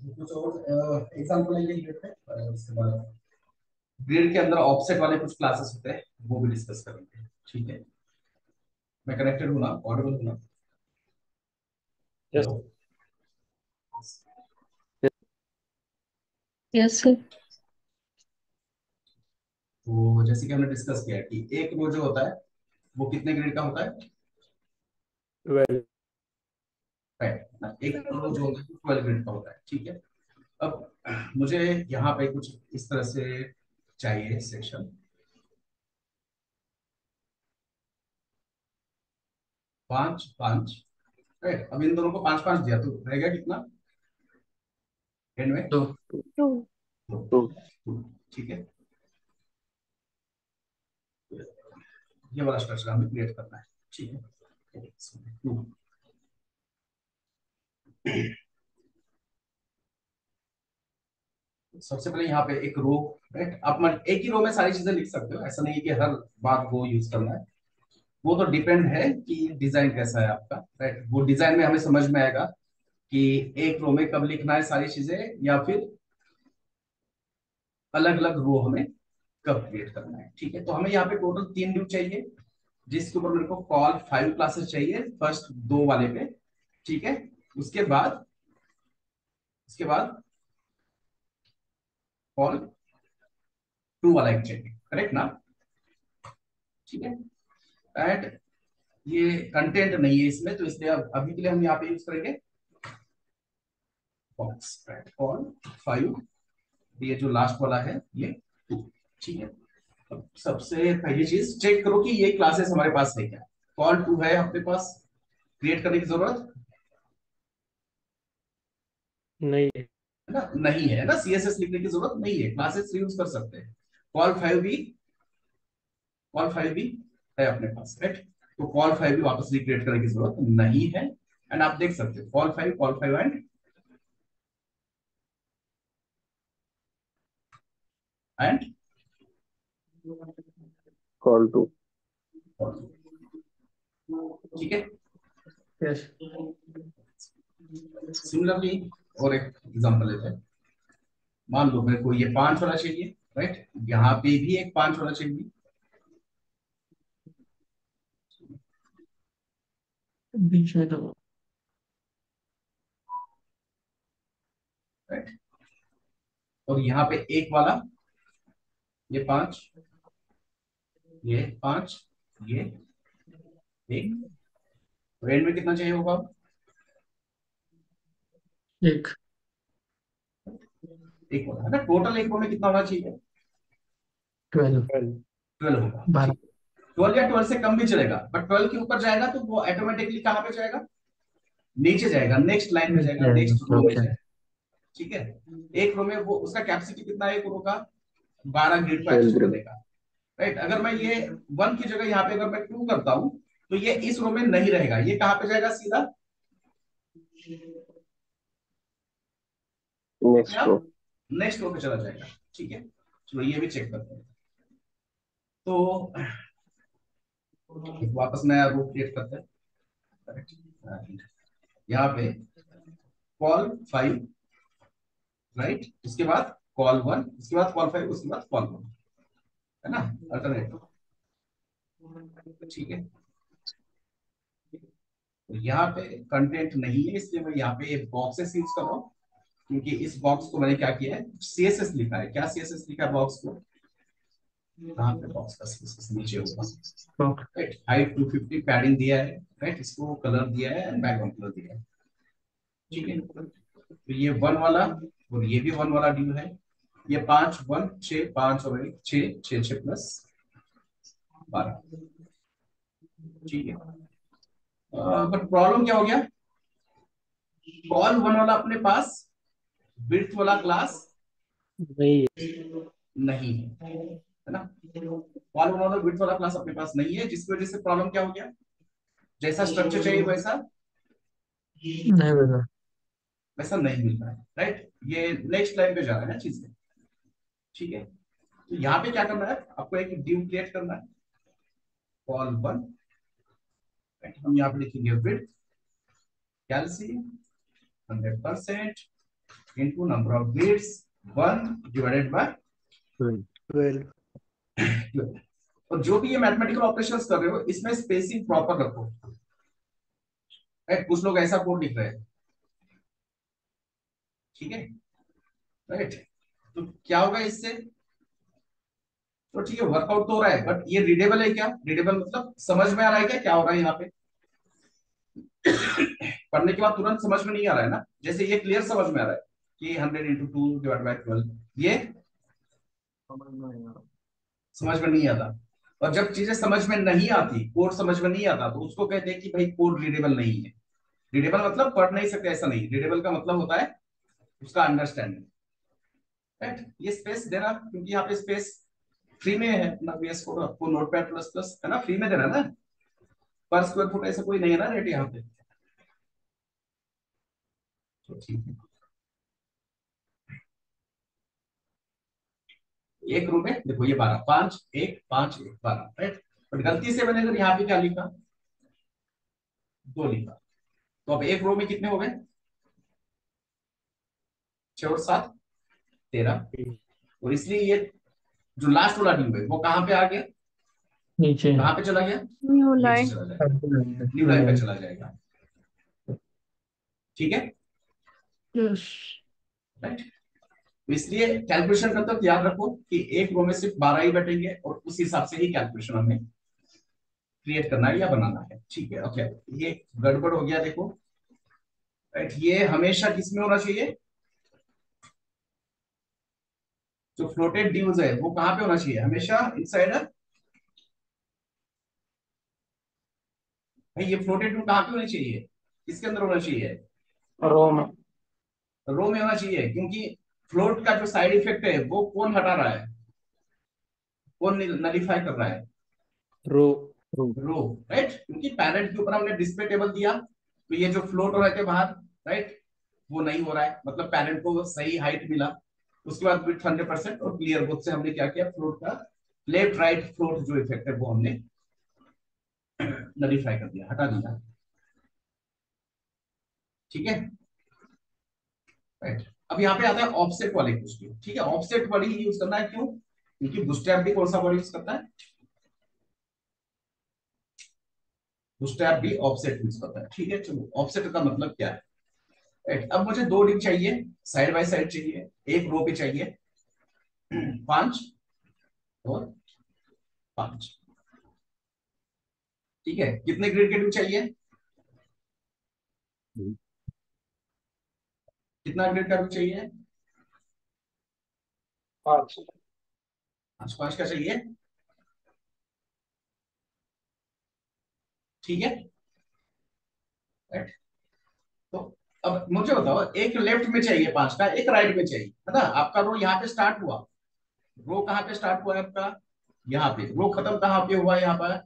कुछ और एग्जाम्पल लेंगे ग्रिड पे, उसके बाद ग्रिड के अंदर ऑफसेट वाले कुछ क्लासेस होते हैं, वो भी डिस्कस करेंगे। ठीक है, मैं कनेक्टेड हूँ ना, ऑडिबल हूँ ना? यस। हेलो। Yes sir. तो जैसे कि हमने डिस्कस किया कि एक रो जो होता है वो कितने ग्रिड का होता है? वेल। राइट, एक रो जो होता है 12 ग्रिड का होता है। ठीक है, अब मुझे यहाँ पे कुछ इस तरह से चाहिए सेक्शन, 5 5। राइट, अब इन दोनों को 5 5 दिया तो रहेगा कितना एंड में? तो टू। दो। तो ठीक है, ये वाला स्ट्रक्चर हमें क्रिएट करना है। ठीक है, टू। सबसे पहले यहाँ पे एक रो, राइट, आप एक ही रो में सारी चीजें लिख सकते हो, ऐसा नहीं है कि हर बात को यूज करना है। वो तो डिपेंड है कि डिजाइन कैसा है आपका। राइट, वो डिजाइन में हमें समझ में आएगा कि एक रो में कब लिखना है सारी चीजें, या फिर अलग अलग रो हमें कब क्रिएट करना है। ठीक है, तो हमें यहाँ पे टोटल 3 ड्यू चाहिए, जिसके ऊपर मेरे को कॉल 5 क्लासेस चाहिए फर्स्ट दो वाले पे। ठीक है, उसके बाद कॉल 2 वाला एक चाहिए, करेक्ट ना? ठीक है, एंड ये कंटेंट नहीं है इसमें, तो इसलिए अभी के लिए हम यहाँ पे यूज करेंगे बॉक्स, कॉल 5। ये जो लास्ट वाला है ये 2। ठीक है, अब सबसे पहली चीज चेक करो कि ये क्लासेस हमारे पास है क्या। कॉल 2 है अपने पास, क्रिएट करने की जरूरत नहीं है। है ना? नहीं है ना, सीएसएस लिखने की जरूरत नहीं है, क्लासेस यूज कर सकते हैं। कॉल 5 भी, कॉल 5 भी है अपने पास, राइट? तो कॉल 5 भी वापस रिक्रिएट करने की जरूरत नहीं है। एंड आप देख सकते हो col 5 and col two. Col. ठीक है, यस। सिमिलरली और एक एग्जांपल लेते हैं। मान लो मेरे को ये 5 वाला चाहिए, राइट, यहाँ पे भी एक 5 वाला चाहिए, बीच में तो राइट, और यहाँ पे एक वाला, ये 5, ये 5, ये एक। एंड में कितना चाहिए होगा? एक। एक होगा, है ना? टोटल एक में कितना होना चाहिए? 12। वेल। 12 होगा। 12। ठीक, 12 या 12 से कम भी चलेगा, बट 12 के ऊपर जाएगा तो वो ऑटोमेटिकली कहाँ पे जाएगा? नीचे जाएगा, नेक्स्ट लाइन में जाएगा, नेक्स्ट रो में ओके। जाएगा। ठीक है, एक रो में वो उसका कैपेसिटी कितना है एक रो का? 12 ग्रिड को 12 एक्सेस ग्रेड। करने का। राइट, अगर मैं ये 1 की जगह यहाँ पे अगर मैं 2 करता हूं तो ये इस रो में नहीं रहेगा, ये कहाँ पे जाएगा? सीधा अपने नेक्स्ट रो। आप नेक्स्ट रो पे चला जाएगा। ठीक है, चलो ये भी चेक करते हैं। तो एक वापस नया रो क्रिएट करते हैं। करेक्ट, यहाँ पे कॉल 5, राइट, उसके बाद कॉल 1, उसके बाद कॉल 5, उसके बाद कॉल 1, है ना? अल्टरनेट। ठीक है, तो यहाँ पे कंटेंट नहीं है, इसलिए मैं यहाँ पे बॉक्सेस यूज कर रहा हूँ, क्योंकि इस बॉक्स को मैंने क्या किया है, सीएसएस लिखा है। क्या सीएसएस लिखा है बॉक्स को? कहाँ पे बॉक्स का सीएसएस नीचे होगा, ओके। राइट? हाइट 250, पैडिंग दिया है, राइट, इसको कलर दिया है एंड बैकग्राउंड कलर दिया है। ठीक है, तो ये 1 वाला और ये भी 1 वाला ड्यू है। ये 5 1 6 5 और 1 6 6 6 प्लस 12। ठीक है, बट प्रॉब्लम क्या हो गया? कॉल 1 वाला अपने पास विड्थ वाला क्लास नहीं है। नहीं है ना? कॉल 1 वाला विड्थ वाला क्लास अपने पास नहीं है, जिसकी वजह से प्रॉब्लम क्या हो गया? जैसा स्ट्रक्चर चाहिए वैसा नहीं बता। वैसा नहीं मिल रहा है, राइट? ये नेक्स्ट लाइन पे जा रहा है ना चीजें। ठीक है, तो यहाँ पे क्या करना है, आपको एक ड्यू क्रिएट करना है, कॉल 1, राइट, हम यहाँ पे लिखेंगे width कैल्सी 100%, into number of bits 1 divided by 12. 12। और जो भी ये मैथमेटिकल ऑपरेशंस कर रहे हो इसमें स्पेसिंग प्रॉपर रखो। राइट, कुछ लोग ऐसा कोड लिख रहे हैं, ठीक है, राइट। तो क्या होगा इससे? तो ठीक है, वर्कआउट तो हो रहा है, बट ये रीडेबल है क्या? रीडेबल मतलब समझ में आ रहा है क्या क्या हो रहा है यहाँ पे? पढ़ने के बाद तुरंत समझ में नहीं आ रहा है ना, जैसे ये क्लियर समझ में आ रहा है कि 100 × 2 / 12, ये समझ में नहीं आता। और जब चीजें समझ में नहीं आती, कोड समझ में नहीं आता, तो उसको कहते हैं कि भाई कोड रीडेबल नहीं है। रीडेबल मतलब पढ़ नहीं सकते ऐसा नहीं, रीडेबल का मतलब होता है उसका अंडरस्टैंडिंग। राइट, ये स्पेस देना, क्योंकि यहाँ पे स्पेस फ्री में है ना, VS कोड आपको नोटपैड प्लस प्लस है ना, फ्री में देना ना, पर स्क्वायर फुट ऐसा कोई नहीं है ना रेट यहाँ पे। तो ठीक है, एक रो में देखो ये 12, 5 1 5 1 12, राइट। बट गलती से मैंने अगर यहाँ पे क्या लिखा, 2 लिखा, तो अब एक रो में कितने हो गए? 6 और 7 13। और इसलिए ये जो लास्ट वाला ड्यू है वो कहाँ पे आ गया, नीचे। कहाँ पे चला गया? न्यू नीचे लाइन। चला जाएगा, न्यू लाइन पे चला जाएगा, ठीक है, यस। राइट। तो इसलिए कैलकुलेशन करते वक्त याद रखो कि एक रो में सिर्फ 12 ही बैठेंगे और उस हिसाब से ही कैलकुलेशन हमें क्रिएट करना है या बनाना है, ठीक है। ओके, ये गड़बड़ हो गया देखो, राइट। ये हमेशा किसमें होना चाहिए? जो फ्लोटेड ड्यूज है वो कहाँ पे होना चाहिए? हमेशा इनसाइड। भाई ये फ्लोटेड ड्यू कहाँ पे होनी चाहिए? किसके अंदर होना चाहिए? रो में। रो में होना चाहिए, क्योंकि फ्लोट का जो साइड इफेक्ट है वो कौन हटा रहा है, कौन नलीफाई कर रहा है? रो। रो, राइट। क्योंकि पैरेंट के ऊपर हमने डिस्प्ले टेबल दिया, तो ये जो फ्लोट हो रहे थे बाहर, राइट, वो नहीं हो रहा है, मतलब पैरेंट को सही हाइट मिला। उसके बाद विड्थ 100% और क्लियर बोथ से हमने क्या किया, फ्लोट का लेफ्ट राइट फ्लोट जो इफेक्ट है वो हमने नलीफाई कर दिया, हटा दिया, ठीक है, राइट। अब यहाँ पे आता है ऑफसेट वाले क्वेश्चन, ठीक है। ऑफसेट वर्ड ही यूज करना है, क्यों? क्योंकि बूटस्ट्रैप भी कौन सा वर्ड यूज करता है? बूटस्ट्रैप भी ऑफसेट यूज करता है, ठीक है। चलो, ऑफसेट का मतलब क्या है? राइट, अब मुझे 2 डिप चाहिए, साइड बाय साइड चाहिए, एक रो पे चाहिए 5 और 5, ठीक है। कितने ग्रिड के डिप चाहिए? कितना ग्रिड का डिप चाहिए? 5। 5 5 का चाहिए, ठीक है, राइट। तो अब मुझे बताओ, एक लेफ्ट में चाहिए 5 का, एक राइट में चाहिए, है ना। आपका रो यहाँ पे स्टार्ट हुआ, रो कहाँ पे स्टार्ट हुआ है आपका? यहाँ पे। रो खत्म कहाँ पे हुआ है? यहाँ पर,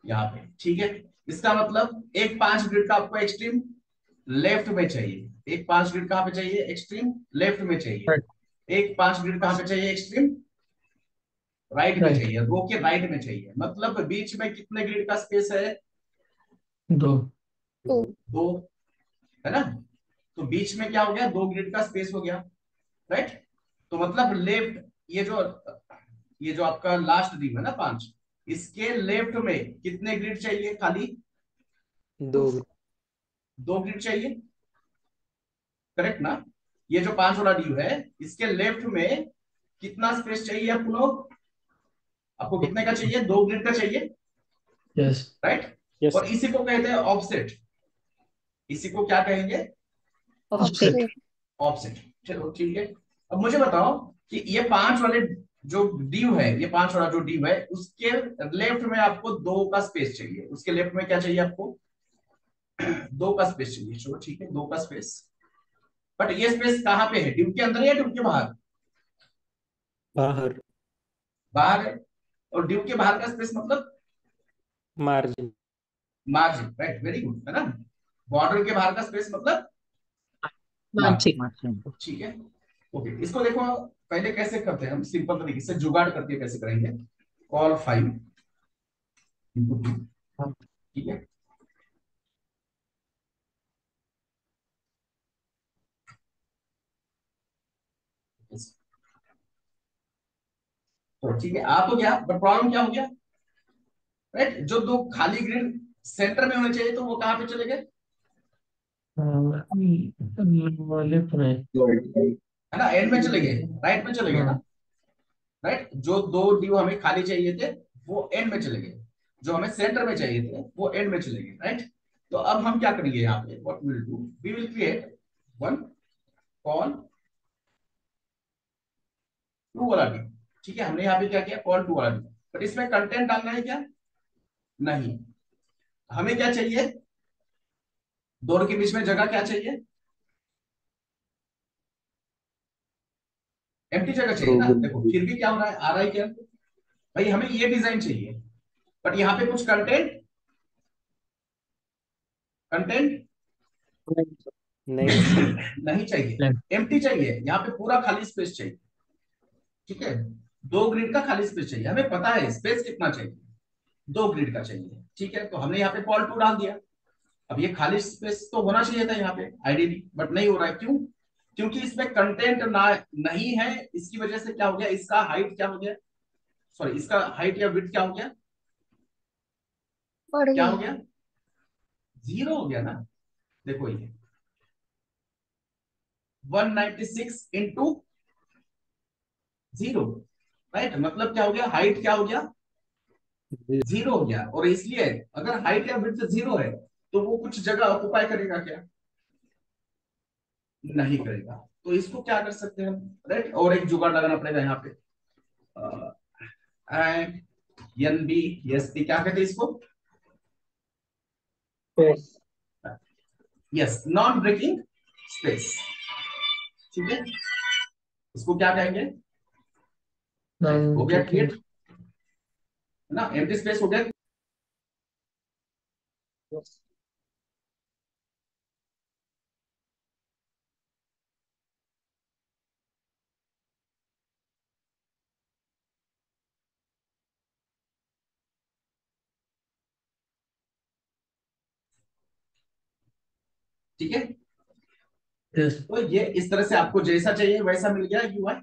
यहाँ पे, ठीक है। इसका मतलब एक 5 ग्रिड का आपको एक्सट्रीम लेफ्ट में चाहिए, एक 5 ग्रिड कहाँ पे चाहिए? एक्सट्रीम लेफ्ट में चाहिए। राइट। एक 5 ग्रिड कहाँ पे चाहिए? एक्सट्रीम राइट में राइट। चाहिए, रो के राइट में चाहिए। मतलब बीच में कितने ग्रिड का स्पेस है? 2। 2, है ना। तो बीच में क्या हो गया? 2 ग्रिड का स्पेस हो गया, राइट। तो मतलब लेफ्ट, ये जो आपका लास्ट रिंग है ना 5, इसके लेफ्ट में कितने ग्रिड चाहिए? खाली 2। 2 ग्रिड चाहिए, करेक्ट ना। ये जो 5 वाला ड्यू है, इसके लेफ्ट में कितना स्पेस चाहिए आपको लोग? आपको कितने का चाहिए? 2 ग्रिड का चाहिए, यस। राइट। यस। और इसी को कहते हैं ऑफसेट, इसी को क्या कहेंगे? ऑफसेट। ऑफसेट। ऑफसेट। चलो ठीक है। अब मुझे बताओ कि ये 5 वाले जो ड्यू है, ये 5 वाला जो ड्यू है, उसके लेफ्ट में आपको 2 का स्पेस चाहिए। उसके लेफ्ट में क्या चाहिए आपको? 2 का स्पेस चाहिए, चलो ठीक है, 2 का स्पेस। बट ये स्पेस कहाँ पे है? ड्यू के अंदर या ड्यू के बाहर? बाहर। बाहर है। और ड्यू के बाहर का स्पेस मतलब margin. Margin, right, very good, है ना। बॉर्डर के बाहर का स्पेस मतलब मानसिक। मार्जिन, ठीक है। ओके, इसको देखो पहले कैसे करते हैं हम, सिंपल तरीके से जुगाड़ करके कैसे करेंगे। कॉल 5 इंटू 2, ठीक है। तो ठीक है, आ तो गया, बट प्रॉब्लम क्या हो गया, राइट? जो दो खाली ग्रिड सेंटर में होने चाहिए, तो वो कहाँ पे चले गए, लेफ्ट में। है ना, एंड में चले गए, राइट में चले गए ना, राइट? जो दो ड्यू हमें खाली चाहिए थे वो एंड में चले गए, जो हमें सेंटर में चाहिए थे वो एंड में चले गए, राइट? तो अब हम क्या करेंगे यहाँ पे, what will do, we will create one col two वाला ड्यू। ठीक है, हमने यहाँ पे क्या किया, कॉल टू वाला ड्यू, बट इसमें कंटेंट डालना है क्या, नहीं। हमें क्या चाहिए, दोनों के बीच में जगह क्या चाहिए, एम्प्टी जगह चाहिए ना। देखो फिर भी क्या हो रहा है, आ रहा है क्या, भाई हमें ये डिजाइन चाहिए, बट यहाँ पे कुछ कंटेंट, कंटेंट नहीं नहीं चाहिए, एम्प्टी चाहिए, यहाँ पे पूरा खाली स्पेस चाहिए। ठीक है, दो ग्रिड का खाली स्पेस चाहिए, हमें पता है स्पेस कितना चाहिए, दो ग्रिड का चाहिए। ठीक है, तो हमने यहाँ पे कॉल टू डाल दिया। अब ये खाली स्पेस तो होना चाहिए था यहाँ पे आइडियली, बट नहीं हो रहा है, क्यों, क्योंकि इसमें कंटेंट ना नहीं है, इसकी वजह से क्या हो गया, इसका हाइट क्या हो गया, सॉरी इसका हाइट या विड्थ क्या हो गया, बढ़ क्या हो गई। गया, जीरो हो गया ना। देखो ये 196 इंटू जीरो, राइट? मतलब क्या हो गया, हाइट क्या हो गया, जीरो हो गया। और इसलिए अगर हाइट या विड्थ जीरो है तो वो कुछ जगह ऑक्युपाई करेगा क्या, नहीं करेगा। तो इसको क्या कर सकते हैं हम, राइट? और एक जुगाड़ लगाना पड़ेगा यहाँ पे, एन बी एस पी, क्या कहते हैं इसको, यस, नॉन ब्रेकिंग स्पेस। ठीक है, इसको क्या कहेंगे, हो गया क्लियर, है ना, एम्प्टी स्पेस हो गया। ठीक है, यस। तो ये इस तरह से आपको जैसा चाहिए वैसा मिल गया यूआई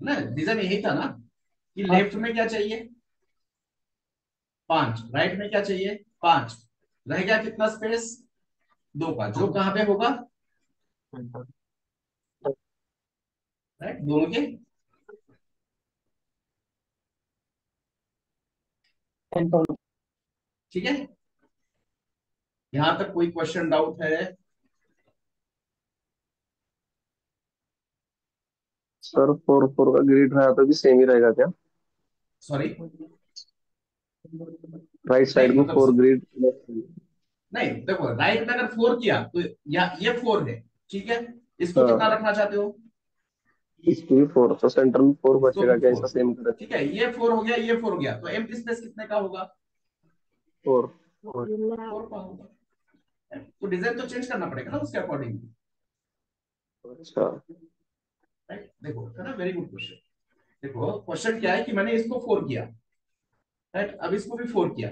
ना। डिजाइन यही था ना कि लेफ्ट में क्या चाहिए, 5, राइट में क्या चाहिए, 5, रह गया कितना स्पेस, 2 का, जो कहां पे होगा, राइट, दोनों के। ठीक है, यहां तक कोई क्वेश्चन डाउट है, सर 4 4 का ग्रिड रहा तो भी सेम ही रहेगा क्या? सॉरी, राइट साइड नहीं में 4 मतलब, ग्रिड। नहीं देखो, राइट में अगर 4 किया तो ये 4 है, ठीक है, इसको कितना हाँ, रखना चाहते हो, इसकी भी 4, तो सेंटर में 4 इसको भी बचेगा क्या, 4। ऐसा सेम करें? ठीक है, ये 4 हो गया, ये 4 हो गया, तो एम्प्टी स्पेस कितने का होगा, 4। 4 का होगा। तो डिजाइन तो चेंज करना पड़ेगा ना उसके अकॉर्डिंग, अच्छा। राइट? देखो, है ना, वेरी गुड क्वेश्चन। देखो क्वेश्चन क्या है कि मैंने इसको 4 किया, राइट, अब इसको भी 4 किया,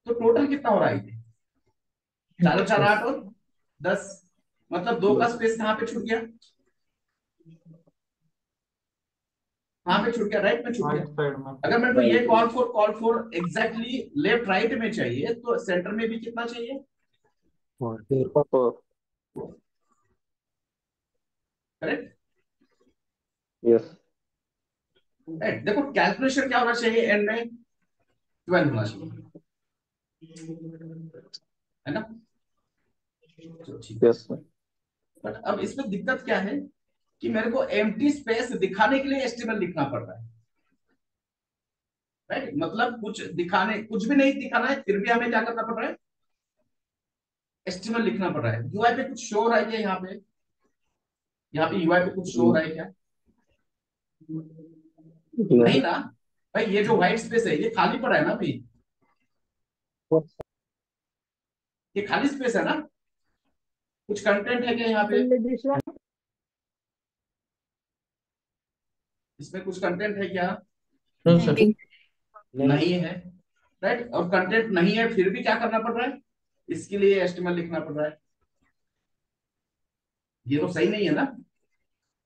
तो टोटल कितना हो रहा है ये, 4 4 8 और 10, मतलब 2 का स्पेस कहां पे छूट गया, कहां पे छूट गया, राइट में छूट गया। अगर मेरे को ये call for exactly left right में चाहिए, तो सेंटर में भी कितना चाहिए, 4। Correct, yes. राइट? देखो कैलकुलेशन क्या होना चाहिए, एंड में 12 होना चाहिए, है ना, तो ठीक है। Yes sir. बट अब इसमें दिक्कत क्या है कि मेरे को एम्प्टी स्पेस दिखाने के लिए एचटीएमएल लिखना पड़ रहा है, राइट? मतलब कुछ दिखाने, कुछ भी नहीं दिखाना है, फिर भी हमें क्या करना पड़ रहा है, एचटीएमएल लिखना पड़ रहा है। यूआई पे कुछ शो हो रहा है क्या, यहाँ पे यूआई पे कुछ शो हो रहा है क्या, नहीं ना, भाई ये जो व्हाइट स्पेस है ये खाली पड़ा है ना भाई, ये खाली स्पेस है ना, कुछ कंटेंट है क्या यहाँ पे, इसमें कुछ कंटेंट है क्या, नो सर। नहीं। नहीं है, राइट? और कंटेंट नहीं है फिर भी क्या करना पड़ रहा है, इसके लिए एचटीएमएल लिखना पड़ रहा है। ये तो सही नहीं है ना,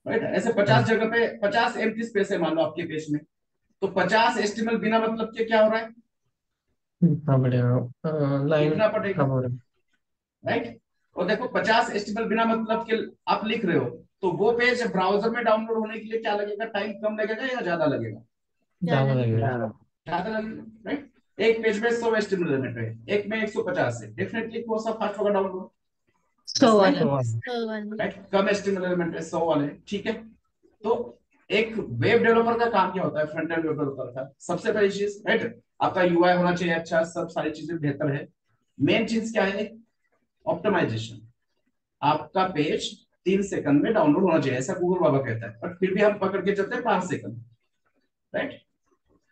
राइट। ऐसे 50 जगह पे 50 एम्प्टी स्पेस है मान लो आपके पेज में, तो 50 एस्टिमल बिना मतलब के क्या हो रहा है, लिखना पड़ेगा लाइन लिखना पड़ेगा, लिखना पड़ेगा। राइट। और देखो 50 एस्टिमल बिना मतलब के आप लिख रहे हो, तो वो पेज ब्राउजर में डाउनलोड होने के लिए क्या लगेगा, टाइम कम लगेगा या ज्यादा लगेगा, ज्यादा लगेगा। ज्यादा लगेगा, राइट। एक पेज में 100 एस्टिमल एलिमेंट है, एक में 150 है, डेफिनेटली कौन सा फास्ट होगा डाउनलोड, 100 वाला। तो राइट। कम एस्टिमल एलिमेंट है, 100 वाले, ठीक है। तो एक वेब डेवलपर का काम क्या होता है, फ्रंट एंड वेब डेवलपर का सबसे पहली चीज, राइट, आपका यूआई होना चाहिए अच्छा, सब सारी चीजें बेहतर है। मेन चीज क्या है, ऑप्टिमाइजेशन। आपका पेज 3 सेकंड में डाउनलोड होना चाहिए, ऐसा गूगल बाबा कहता है, बट फिर भी हम पकड़ के चलते हैं 5 सेकंड, राइट।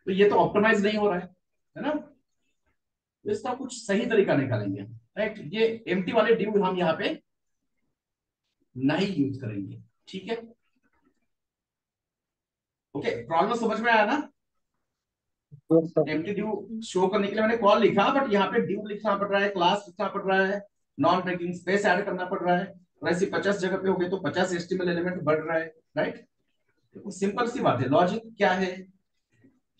तो ये तो ऑप्टिमाइज नहीं हो रहा है ना, तो इसका कुछ सही तरीका निकालेंगे, राइट। ये एम्प्टी वाले डिव हम यहाँ पे नहीं यूज करेंगे, ठीक है। ओके, प्रॉब्लम समझ में आया ना। एम्प्टी ड्यू शो करने के लिए मैंने कॉल लिखा, बट यहाँ पे ड्यू लिखना पड़ रहा है, क्लास लिखना पड़ रहा है, नॉन ब्रेकिंग स्पेस ऐड करना पड़ रहा है, और ऐसी 50 जगह पे हो गए तो 50 एस्टिमल एलिमेंट बढ़ रहा है, राइट। सिंपल सी बात है, लॉजिक क्या है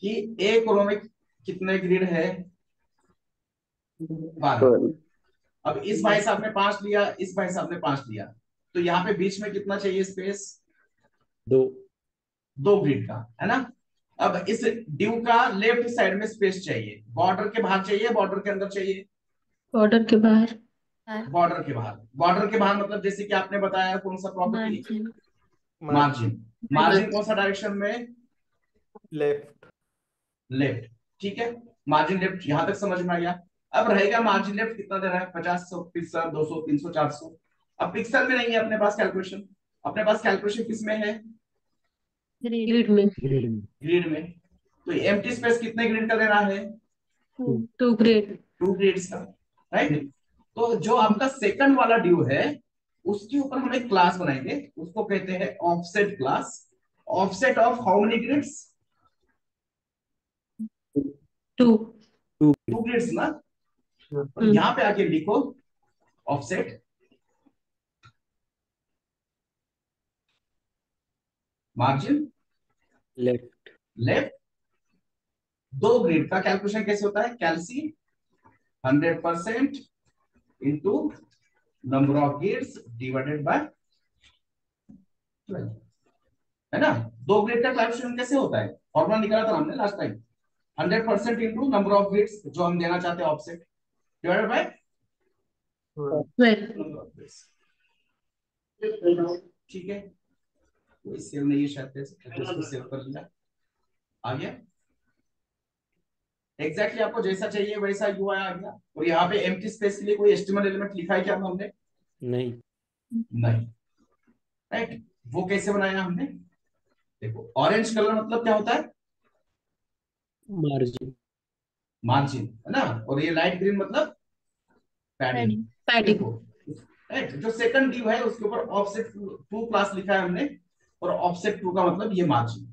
कि एक रो में कितने ग्रिड है, 12। 12। अब इस भाई साहब ने 5 लिया, इस भाई साहब ने 5 लिया, तो यहाँ पे बीच में कितना चाहिए स्पेस, 2। 2 ग्रिड का, है ना। अब इस ड्यू का लेफ्ट साइड में स्पेस चाहिए, बॉर्डर के बाहर चाहिए, बॉर्डर के अंदर चाहिए, बॉर्डर के बाहर। बॉर्डर के बाहर। बॉर्डर के बाहर मतलब जैसे कि आपने बताया कौन सा प्रॉपर्टी, मार्जिन। मार्जिन कौन सा डायरेक्शन में, लेफ्ट। लेफ्ट, ठीक है। मार्जिन लेफ्ट यहां तक समझ में आ गया। अब रहेगा मार्जिन लेफ्ट कितना देना है, 50, 100 पिक्सल, 200, 300, 400। अब पिक्सल में नहीं है अपने पास कैलकुलेशन, अपने पास कैलकुलेशन किस में है, ग्रिड में। ग्रिड में। तो एम्प्टी स्पेस कितने ग्रिड का देना है, 2 ग्रिड। 2 ग्रिड्स का, राइट। तो जो आपका सेकंड वाला ड्यू है उसके ऊपर हम एक क्लास बनाएंगे, उसको कहते हैं offset class. Offset of how many grids, 2। 2 grids ना। और यहां पे आके लिखो offset margin left. Left, 2 grid का कैलकुलेशन कैसे होता है, कैलसी 100% into number of grids divided by 12, है ना। 2 ग्रिड का कैलकुलेशन कैसे होता है, फॉर्मूला निकाला था हमने last time, 100% into number of grids जो हम देना चाहते हैं offset divided by 12। Number of grids, ठीक है। कोई सेव नहीं है शायद तो इसको सेव कर लिया, आ गया एग्जैक्टली आपको जैसा चाहिए वैसा यूआई आ गया। और यहाँ पे एम्प्टी स्पेस के लिए कोई एचटीएमएल एलिमेंट लिखा है क्या हमने, नहीं। नहीं, राइट। वो कैसे बनाया हमने, देखो ऑरेंज कलर मतलब क्या होता है, मार्जिन। मार्जिन, है ना। और ये लाइट ग्रीन मतलब पैडिंग, पैडिंग। देखो, राइट। जो सेकंड ड्यू है उसके ऊपर ऑफसेट 2 क्लास लिखा है हमने, और ऑफसेट 2 का मतलब ये मार्जिन।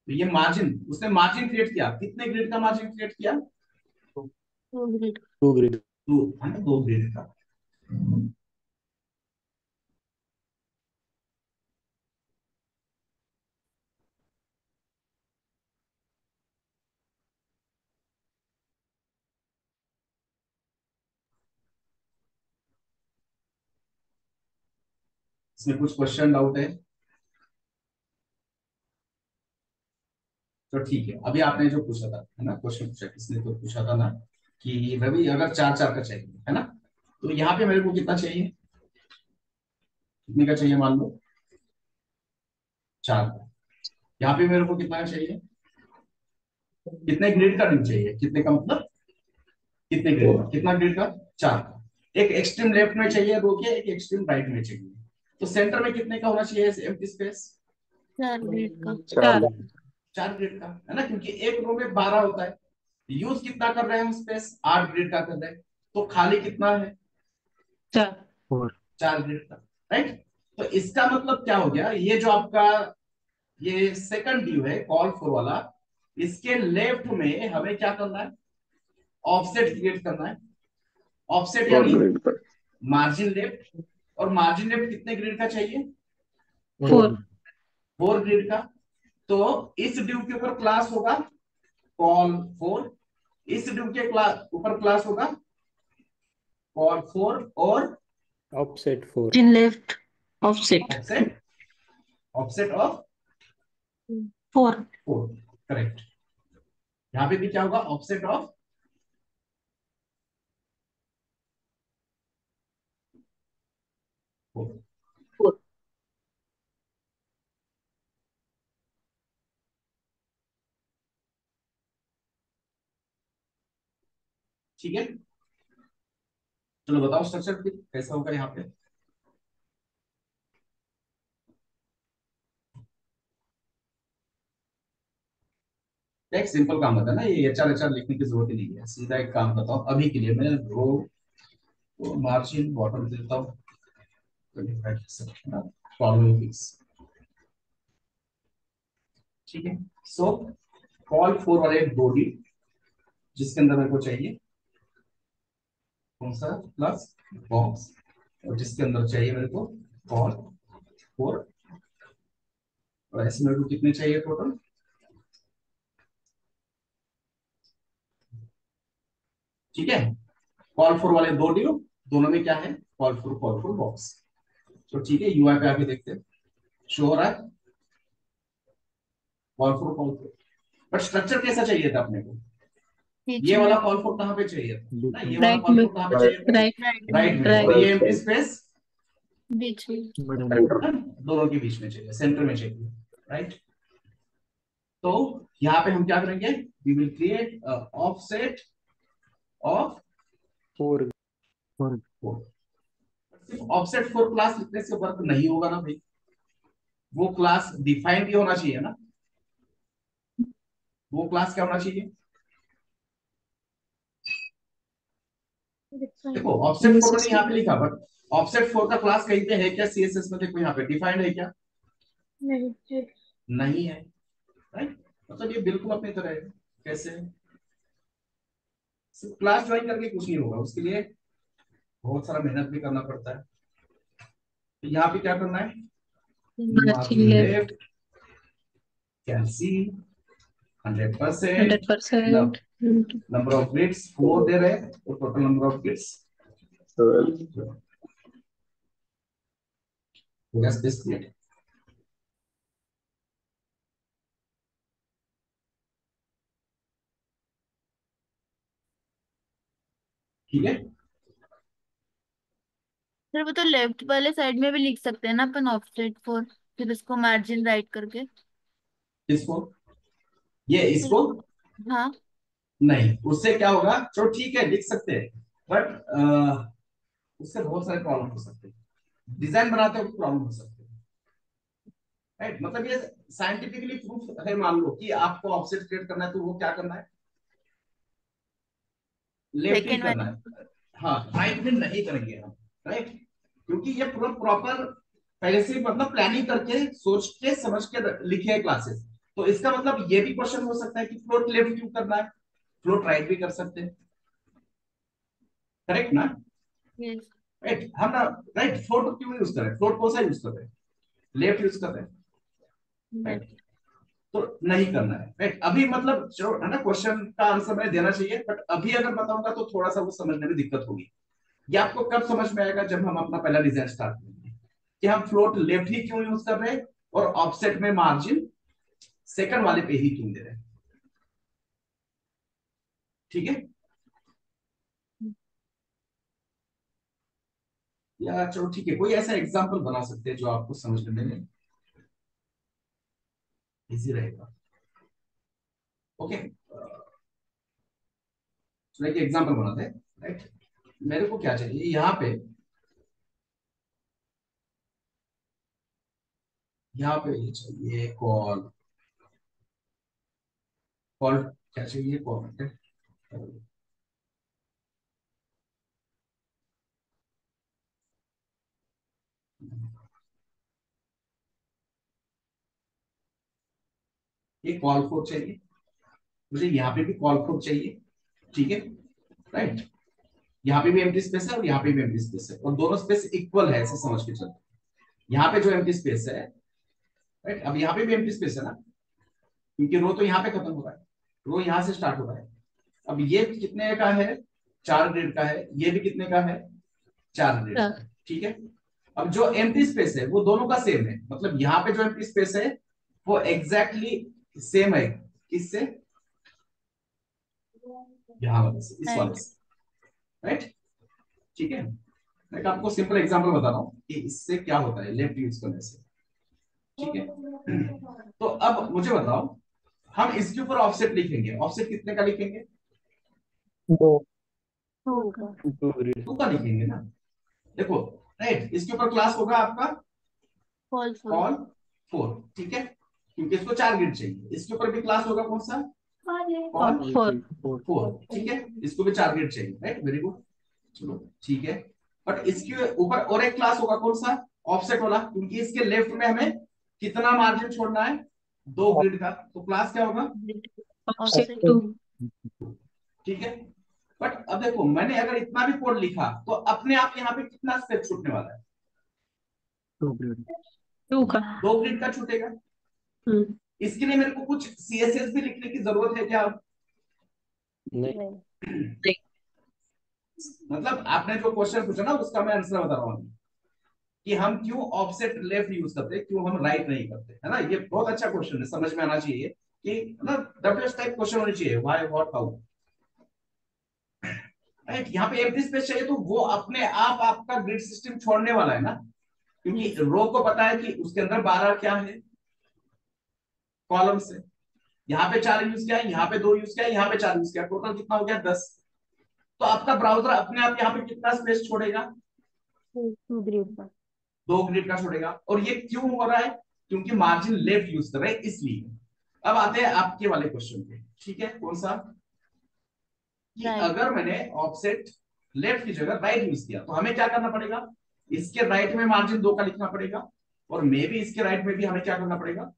तो ये मार्जिन, उसने मार्जिन क्रिएट किया, कितने ग्रिड का मार्जिन क्रिएट किया, 2 ग्रिड। 2 ग्रिड। 2, है ना, 2 ग्रिड का। इसमें कुछ क्वेश्चन डाउट है, तो ठीक है। अभी आपने जो पूछा था, है ना, क्वेश्चन पूछा, किसने तो पूछा था ना कि रवि अगर 4 4 का चाहिए, है ना, तो यहाँ पे मेरे को कितना चाहिए, कितने का चाहिए मान लो, 4 का। यहाँ पे मेरे को कितना का चाहिए, कितने ग्रेड का ड्यू चाहिए, कितने का मतलब, कितने ग्रेड का, कितना ग्रेड का, 4 का। एक एक्सट्रीम लेफ्ट में चाहिए रो के, एक एक्सट्रीम राइट में चाहिए, तो सेंटर में कितने का होना चाहिए एम्प्टी स्पेस, 4 ग्रिड का। 4। 4 ग्रेड का, है ना, क्योंकि एक रो में 12 होता है। यूज कितना कर रहे हैं हम स्पेस, 8 ग्रेड का कर रहे हैं, तो खाली कितना है, 4। 4 ग्रेड का, राइट। तो इसका मतलब क्या हो गया, ये जो आपका ये सेकंड ड्यू है कॉल फॉर वाला, इसके लेफ्ट में हमें क्या करना है, ऑफसेट क्रिएट करना है। ऑफसेट शॉर्ट यानी ग्रिड पर। मार्जिन लेफ्ट और मार्जिन लेफ्ट कितने ग्रिड का चाहिए? 4 4 ग्रिड का। तो इस ड्यू के ऊपर क्लास होगा कॉल 4, इस ड्यू के क्लास ऊपर क्लास होगा कॉल 4 और offset 4 in left offset offset, offset of 4 4। Correct. यहां पे भी क्या होगा? Offset of 4। ठीक है, चलो बताओ स्ट्रक्चर कैसा होगा यहाँ पे। एक सिंपल काम होता है ना, ये एच आर लिखने की जरूरत ही नहीं है। सीधा एक काम बताओ अभी के लिए, मैं रो मार्जिन बॉटम देता हूँ 25%, फॉलोइंग फिक्स। ठीक है, सो कॉल 4 वाले बॉडी जिसके अंदर मेरे को चाहिए कौन सा प्लस बॉक्स, और जिसके अंदर चाहिए मेरे को कॉल 4, और ऐसे मेरे को कितने चाहिए टोटल? ठीक है, कॉल 4 वाले दो ड्यू, दोनों में क्या है? Call 4 box. तो ठीक है, यूआई पे आके देखते हैं शो हो रहा है कॉल 4। बट स्ट्रक्चर कैसा चाहिए था अपने को? ये वाला कॉल 4 कहाँ पे चाहिए था ना, ये वाला right कॉल में 4 कहाँ पे राइट चाहिए था? right राइट में। right और ये राइट एम्प्टी साइड स्पेस बीच में सेंटर। दोनों के बीच में चाहिए, सेंटर में चाहिए। राइट, तो यहाँ पे हम क्या करेंगे? We will create offset of 4 4। सिर्फ ऑफसेट 4 क्लास लिखने से वर्क नहीं होगा ना भाई, वो क्लास डिफाइन भी होना चाहिए ना। वो क्लास क्या होना चाहिए? देखो ऑफसेट 4 मैंने यहाँ पे लिखा, बट ऑफसेट 4 का क्लास कहीं पे है क्या सीएसएस में? देखो यहाँ पे डिफाइंड है क्या? नहीं नहीं है। राइट, मतलब ये बिल्कुल अपनी तरह है। कैसे? सिर्फ क्लास ज्वाइन करके कुछ नहीं होगा, उसके लिए बहुत सारा मेहनत भी करना पड़ता है। तो यहाँ पे क्या करना है? margin margin left left can see 100%, 100% number of bits 4 दे रहे हैं, और total number of bits 12 this create. ठीक है, फिर वो तो लेफ्ट वाले साइड में भी लिख सकते हैं ना अपन ऑफसेट 4, फिर उसको मार्जिन राइट करके। इसको ये फिर इसको हाँ, नहीं, उससे क्या होगा? चलो ठीक है लिख सकते हैं, बट उससे बहुत सारे प्रॉब्लम हो सकते हैं। डिजाइन बनाते हुए प्रॉब्लम हो सकते हैं। राइट, मतलब ये साइंटिफिकली प्रूफ है। मान लो कि आपको ऑफसेट क्रिएट करना है, तो वो क्या करना है? लेफ्ट ही सेकेंड करना वाले। है। हाँ, राइट में नहीं करेंगे हम। राइट, क्योंकि ये पूरा प्रॉपर पहले से मतलब प्लानिंग करके सोच के समझ के लिखे हैं क्लासेस। तो इसका मतलब ये भी क्वेश्चन हो सकता है कि फ्लोट लेफ्ट क्यों करना है, फ्लोट राइट भी कर सकते हैं। करेक्ट ना? यस। राइट, हम ना राइट फ्लोट क्यों यूज कर रहे हैं? फ्लोट कौन सा यूज कर रहे हैं? लेफ्ट यूज कर रहे हैं। राइट, तो नहीं करना है। राइट, अभी मतलब जो है ना क्वेश्चन का आंसर मैं देना चाहिए, बट अभी अगर बताऊंगा तो थोड़ा सा वो समझने में दिक्कत होगी। ये आपको कब समझ में आएगा? जब हम अपना पहला डिजाइन स्टार्ट करेंगे कि हम फ्लोट लेफ्ट ही क्यों यूज कर रहे हैं, और ऑफसेट में मार्जिन सेकंड वाले पे ही क्यों दे रहे हैं। ठीक है, या चलो ठीक है, कोई ऐसा एग्जांपल बना सकते हैं जो आपको समझने में इजी रहेगा। ओके, चलो एक एग्जांपल बनाते हैं। राइट, मेरे को क्या चाहिए यहाँ पे? यहाँ पे ये चाहिए कॉल, कॉल क्या चाहिए? कॉल ये कॉल 4 चाहिए मुझे, यहाँ पे भी कॉल 4 चाहिए। ठीक है, राइट, यहाँ पे भी एम्प्टी स्पेस है और यहाँ पे भी एम्प्टी स्पेस है, और दोनों स्पेस इक्वल है, ऐसे समझ के चलते। यहाँ पे जो एम्प्टी स्पेस है, राइट, अब यहाँ पे भी एम्प्टी स्पेस है ना, क्योंकि रो तो यहाँ पे खत्म हो रहा है, रो यहाँ से स्टार्ट हो रहा है। अब ये कितने का है, 4 ग्रेड का है, ये भी कितने का है, 4 ग्रेड का है, ठीक है। अब जो एम्प्टी स्पेस है वो दोनों का सेम है, मतलब यहाँ पे जो एम्प्टी स्पेस है वो एग्जैक्टली सेम है किससे, यहाँ वाले से, इस वाले से, राइट, ठीक है। मैं आपको सिंपल एग्जांपल बता रहा हूँ कि इससे क्या होता है लेफ्ट यूज करने से, ठीक है। तो अब मुझे बताओ, हम इसके ऊपर ऑफसेट लिखेंगे, ऑफसेट कितने का लिखेंगे, 2 2 का लिखेंगे ना। देखो, राइट, इसके ऊपर क्लास होगा आपका कॉल कॉल 4, ठीक है, क्योंकि इसको 4 ग्रिड चाहिए। इसके ऊपर भी क्लास होगा कौन सा, कॉल 4, ठीक है, इसको भी 4 ग्रिड चाहिए, राइट, वेरी गुड, चलो ठीक है। बट इसके ऊपर और एक क्लास होगा कौन सा, ऑफसेट वाला, क्योंकि इसके लेफ्ट में हमें कितना मार्जिन छोड़ना है, 2 ग्रिड का, तो क्लास क्या होगा, ऑफसेट 2। ठीक है। बट अब देखो, मैंने अगर इतना भी कोड लिखा तो अपने आप यहाँ पे कितना स्पेस छूटने वाला है, 2 का। 2 ग्रिड का छूटेगा। इसके लिए मेरे को कुछ सीएसएस भी लिखने की जरूरत है क्या, नहीं। मतलब आपने जो क्वेश्चन पूछा ना उसका मैं आंसर बता रहा हूँ कि हम क्यों ऑफसेट लेफ्ट यूज करते हैं, क्यों हम राइट नहीं करते, है ना। ये बहुत अच्छा क्वेश्चन है, समझ में आना चाहिए कि ना डब्ल्यूएस टाइप क्वेश्चन होने चाहिए, व्हाई व्हाट हाउ, राइट। यहाँ पे एम्प्टी स्पेस चाहिए तो वो अपने आप आपका ग्रिड सिस्टम छोड़ने वाला है ना, क्योंकि रो को पता है कि उसके अंदर 12 क्या है कॉलम से, यहाँ पे 4 यूज किया, यहाँ पे 2 यूज किया, यहाँ पे 4 यूज किया, टोटल कितना हो गया 10। तो आपका ब्राउजर अपने आप यहाँ पे कितना स्पेस छोड़ेगा, 2 ग्रेड का। 2 ग्रिड का छोड़ेगा। और ये क्यों हो रहा है, क्योंकि मार्जिन लेफ्ट यूज कर रहे हैं इसलिए। अब आते हैं आपके वाले क्वेश्चन पे, ठीक है, कौन सा, कि अगर मैंने ऑफसेट लेफ्ट की जगह राइट यूज किया तो हमें क्या करना पड़ेगा, इसके राइट में मार्जिन 2 का लिखना पड़ेगा, और मे भी इसके राइट में भी हमें क्या करना पड़ेगा,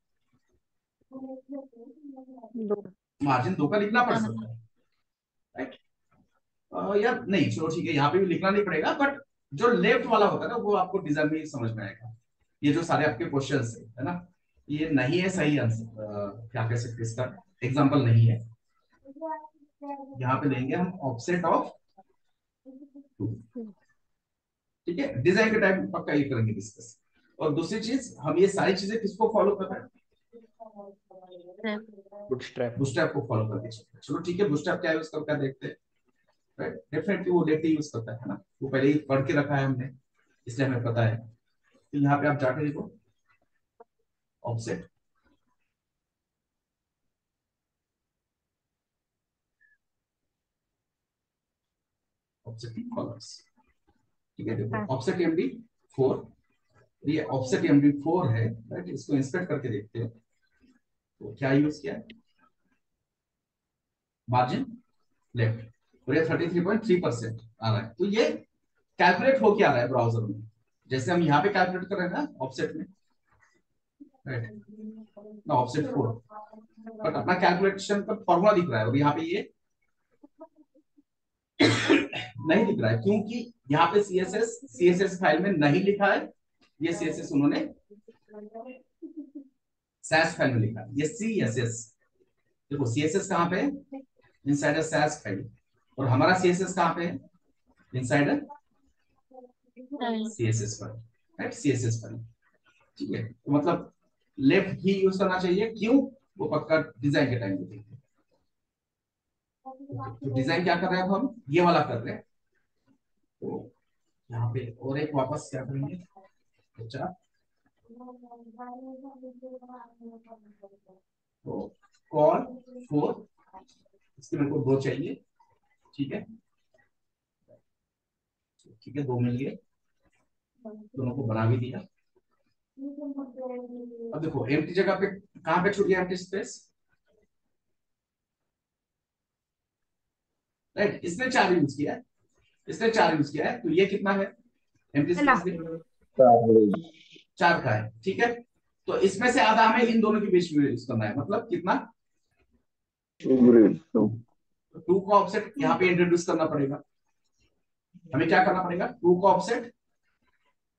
मार्जिन 2 का लिखना पड़ सकता है, राइट। यार नहीं, चलो ठीक है, यहाँ पे भी लिखना नहीं पड़ेगा, बट जो लेफ्ट वाला होता है ना वो आपको डिजाइन में समझ में आएगा। ये जो सारे आपके क्वेश्चन है ना, ये नहीं है सही आंसर, क्या कह सकते इसका एग्जाम्पल नहीं है। यहाँ पे लेंगे हम ऑफसेट ऑफ 2, ठीक है, डिजाइन के टाइम पक्का ये करेंगे डिस्कस। और दूसरी चीज, हम ये सारी चीजें किसको फॉलो कर रहे हैं, बूटस्ट्रैप को फॉलो करके चलते। चलो ठीक है, बूटस्ट्रैप क्या यूज करता है देखते हैं, राइट। डेफिनेटली वो लेफ्ट यूज करता है ना, वो पहले ही पढ़ के रखा है हमने, इसलिए हमें पता है। तो यहाँ पे आप जाके देखो ऑफसेट, ऑफसेट कॉलम्स, ठीक है, देखो ऑफसेट एमडी 4, ये ऑफसेट एमडी 4 है, राइट। इसको इंस्पेक्ट करके देखते हैं तो क्या यूज किया है, मार्जिन लेफ्ट, और ये 33.3% आ रहा है। तो ये कैलकुलेट होके आ रहा है ब्राउजर में, जैसे हम यहाँ पे कैलकुलेट कर रहे हैं ना ऑफसेट में, राइट ना, ऑफसेट 4, बट अपना कैलकुलेशन का फॉर्मूला दिख रहा है, और यहाँ पे ये नहीं दिख रहा है, क्योंकि यहाँ पे सीएसएस फाइल में नहीं लिखा है, ये सीएसएस उन्होंने सैस फाइल में लिखा है, ये सीएसएस। देखो सीएसएस कहाँ पे है, इनसाइड अ सैस फाइल, और हमारा सीएसएस कहाँ पे है, inside a CSS file, right, CSS file, ठीक है। तो मतलब लेफ्ट ही यूज करना चाहिए, क्यों, वो पक्का डिजाइन के टाइम में देखते हैं। तो डिजाइन क्या कर रहे हैं, हम ये वाला कर रहे हैं। तो यहाँ पे और एक वापस क्या करेंगे, अच्छा, तो कॉल 4, इसके मेरे को 2 चाहिए, ठीक है, ठीक है, 2 मिल गए, दोनों को बना भी दिया। अब देखो एम्प्टी जगह पे कहां पे छूट गया एम्प्टी स्पेस, राइट, इसने 4 यूज किया है, इसने 4 यूज किया है, तो ये कितना है एम्प्टी स्पेस, 4 का है, ठीक है। तो इसमें से आधा हमें इन दोनों के बीच में यूज करना है, मतलब कितना, 2 का ऑफसेट यहाँ पे इंट्रोड्यूस करना पड़ेगा, हमें क्या करना पड़ेगा, 2 का ऑफसेट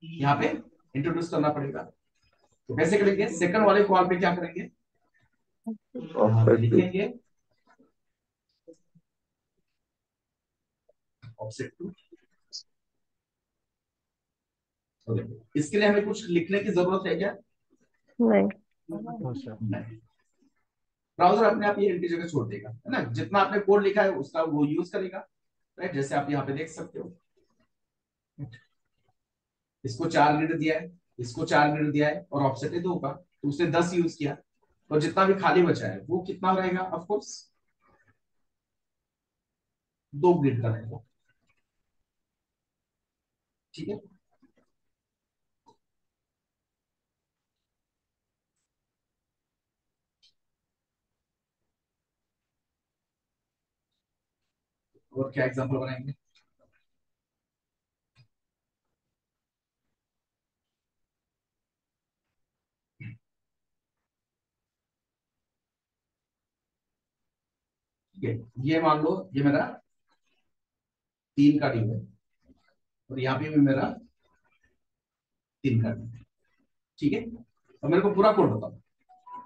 यहाँ पे इंट्रोड्यूस करना पड़ेगा। तो कैसे करेंगे, सेकंड वाले कॉल पे क्या करेंगे, यहाँ पे लिखेंगे ऑफसेट 2। इसके लिए हमें कुछ लिखने की जरूरत है क्या, नहीं। नहीं। ब्राउजर अपने आप ये एंटी जगह छोड़ देगा, है ना, जितना आपने कोड लिखा है उसका वो यूज करेगा, राइट। जैसे आप यहाँ पे देख सकते हो, इसको 4 ग्रिड दिया है, इसको 4 ग्रिड दिया है और ऑफसेट है 2 का, तो उसने 10 यूज किया, तो जितना भी खाली बचा है वो कितना रहेगा, ऑफ कोर्स 2 ग्रिड का रहेगा, ठीक है। और क्या एग्जांपल बनाएंगे, ठीक है। ये मान लो ये मेरा 3 का ड्यू है और यहाँ पे भी मेरा 3 का ड्यू है, ठीक है। और मेरे को पूरा कोड बताओ,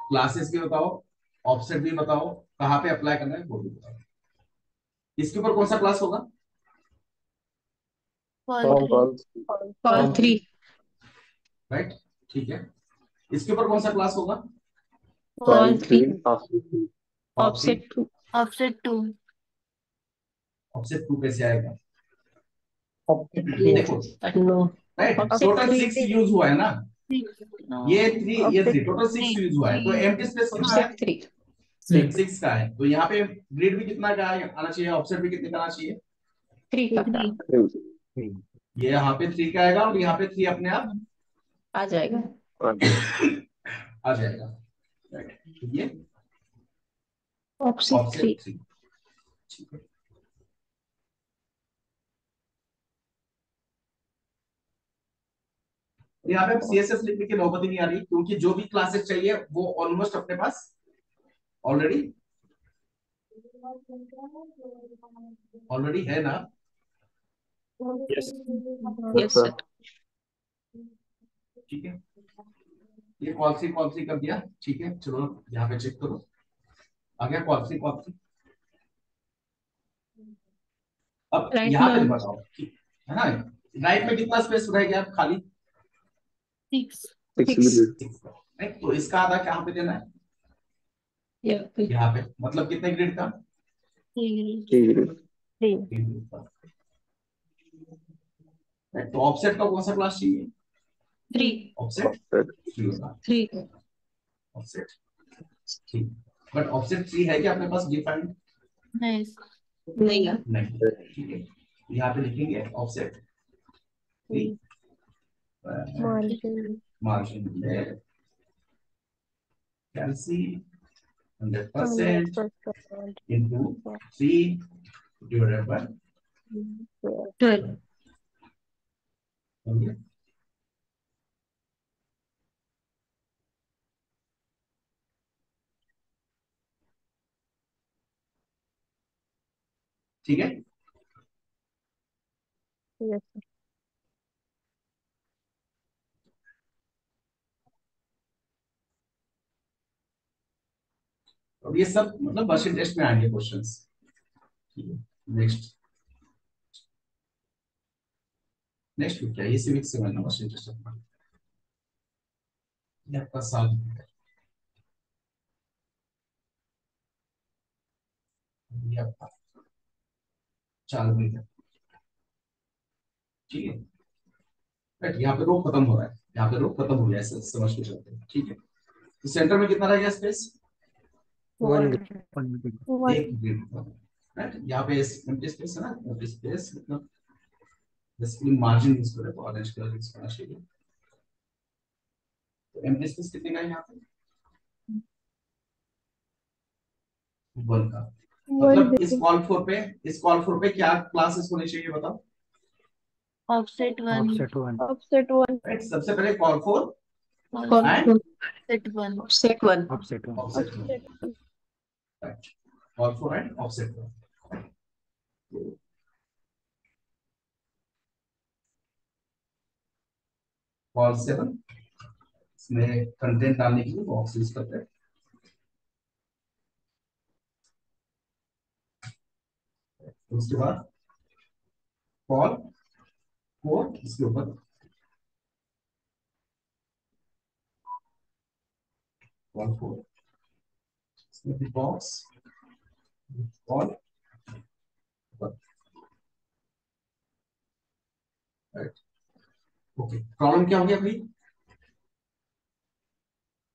क्लासेस भी बताओ, ऑफसेट भी बताओ, कहाँ पे अप्लाई करना है वो भी बताओ। इसके ऊपर कौन सा क्लास होगा, कॉल कॉल 3 राइट, ठीक है। इसके ऊपर कौन सा क्लास होगा, कॉल 3 ऑफसेट 2 ऑफसेट 2 ऑफसेट 2 कैसे आएगा, देखो देखो, no right, Offset total three 6 use हुआ है ना, ये 3 ये 3 टोटल 6 नहीं, यूज हुआ है, तो एम्प्टी स्पेस कितना है, ऑफसेट 3 6 का है। तो यहाँ पे ग्रिड भी कितना का आना चाहिए, ऑफसेट भी कितने का आना चाहिए, 3 का ये यहाँ पे 3 का आएगा और यहाँ पे 3 अपने आप आ जाएगा। आ जाएगा, राइट। ये ऑफसेट 3 ऑफसेट 3, ठीक है। यहाँ पे अब CSS लिखने की नौबत ही नहीं आ रही, क्योंकि जो भी क्लासेस चाहिए वो ऑलमोस्ट अपने पास ऑलरेडी है ना, यस यस सर। सर ठीक है। ये कॉल सी कर दिया, ठीक है। चलो यहाँ पे चेक करो, आ गया कॉल सी। अब राइट यहाँ पे में बताओ कि, है ना, राइट में कितना स्पेस रह गया खाली, 6 6 6 ग्रिड राइट। तो इसका आधा कहाँ पे देना है, यहाँ पे, मतलब कितने ग्रिड का, 3 ग्रिड 3 3 ग्रिड का, right? तो ऑफसेट का कौन सा क्लास चाहिए, 3 ऑफसेट ऑफसेट 3 होगा, 3 ऑफसेट 3। बट ऑफसेट 3 है क्या अपने पास डिफाइंड, नहीं, नहीं है नहीं, ठीक है। यहाँ पे लिखेंगे ऑफसेट 3 मार्जिन मार्जिन में कैलसी 100% 100% into 3 divided by 12 100। ठीक है। यस और ये सब मतलब मशीन टेस्ट में आएंगे क्वेश्चंस, ठीक है। नेक्स्ट नेक्स्ट क्या है, ये सिविक्स से बनना मशीन टेस्ट अपना, ये आपका साल है, ये आपका 4 मिनट है, ठीक है। राइट, यहाँ पे रो खत्म हो रहा है, यहाँ पे रो खत्म हो गया है, समझ के चलते हैं, ठीक है। तो सेंटर में कितना रह गया स्पेस, 1 एक ग्रिड, राइट। यहाँ पे एम्प्टी स्पेस है ना, एम्प्टी स्पेस मतलब बेसिकली मार्जिन यूज करें तो ऑरेंज कलर यूज करना चाहिए। तो एम्प्टी स्पेस कितने का है यहाँ पे, 1 का। मतलब इस कॉल फोर पे क्या क्लासेस होनी चाहिए बताओ, ऑफसेट 1 ऑफसेट 1 राइट। सबसे पहले call four call and offset 1 offset 1 offset one, offset right, call four and offset one. Call 7 इसमें कंटेंट डालने के लिए बॉक्स यूज करते हैं। उसके बाद कॉल 4 इसके ऊपर कॉल 4 इसमें बॉक्स कॉल ओके। प्रॉब्लम क्या हो गया भाई?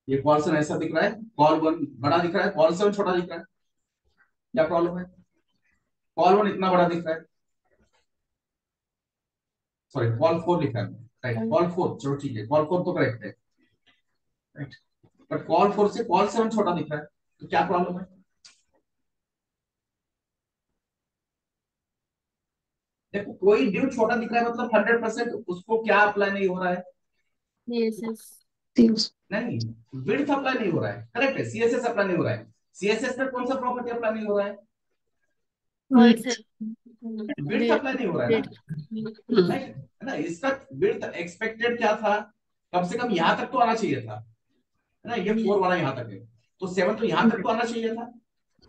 ये कॉल 7 ऐसा दिख रहा है, कॉल 1 बड़ा दिख रहा है, कॉल 7 छोटा दिख रहा है। क्या प्रॉब्लम है? कॉल 1 इतना बड़ा दिख रहा है, सॉरी कॉल 4 लिखा है, राइट कॉल 4 चलो ठीक है, कॉल 4 तो करेक्ट है, राइट। बट कॉल 4 से कॉल 7 छोटा दिख रहा है, तो क्या प्रॉब्लम है? देखो कोई ड्यू छोटा दिख रहा है मतलब 100% उसको क्या अप्लाई नहीं हो रहा है? CSS नहीं, विड्थ अप्लाई नहीं हो रहा है, करेक्ट है, सीएसएस अप्लाई नहीं हो रहा है। सीएसएस में कौन सा प्रॉपर्टी अप्लाई नहीं हो रहा है? विड्थ अप्लाई नहीं हो रहा है ना, राइट है ना। इसका विड्थ एक्सपेक्टेड क्या था? कम से कम यहां तक तो आना चाहिए था, है ना। ये 4 वाला यहां तक है, तो 7 तो यहां तक तो आना चाहिए था,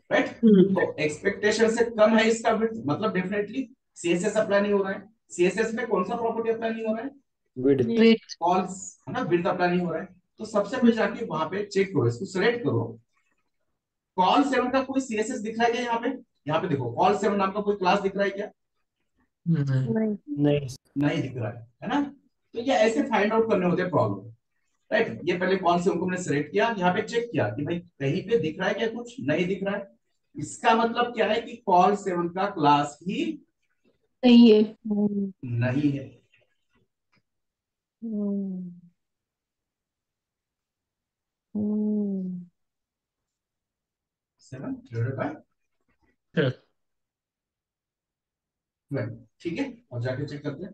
राइट। तो एक्सपेक्टेशन से कम है इसका विड्थ, मतलब डेफिनेटली सीएसएस अप्लाई नहीं हो रहा है। सीएसएस में कौन सा प्रॉपर्टी अप्लाई नहीं हो रहा है? विड्थ। कॉल्स, है ना, विड्थ अप्लाई नहीं हो रहा है। तो सबसे पहले जाके वहां पे चेक करो, इसको सेलेक्ट करो। कॉल 7 का कोई सीएसएस दिख रहा है क्या यहाँ पे? यहाँ पे देखो कॉल 7 नाम का कोई क्लास दिख रहा है क्या? नहीं। नहीं। नहीं। नहीं दिख रहा है ना। तो ये ऐसे फाइंड आउट करने होते हैं प्रॉब्लम, राइट। ये पहले कॉल 7 को हमने सेलेक्ट किया, यहाँ पे चेक किया कि भाई कहीं पे दिख रहा है क्या? कुछ नहीं दिख रहा है। इसका मतलब क्या है कि कॉल 7 का क्लास ही सही है। नहीं है। हम्म, हम्म, 7 डिवाइडेड बाय हाँ। 12, ठीक है। और जाके चेक करते हैं,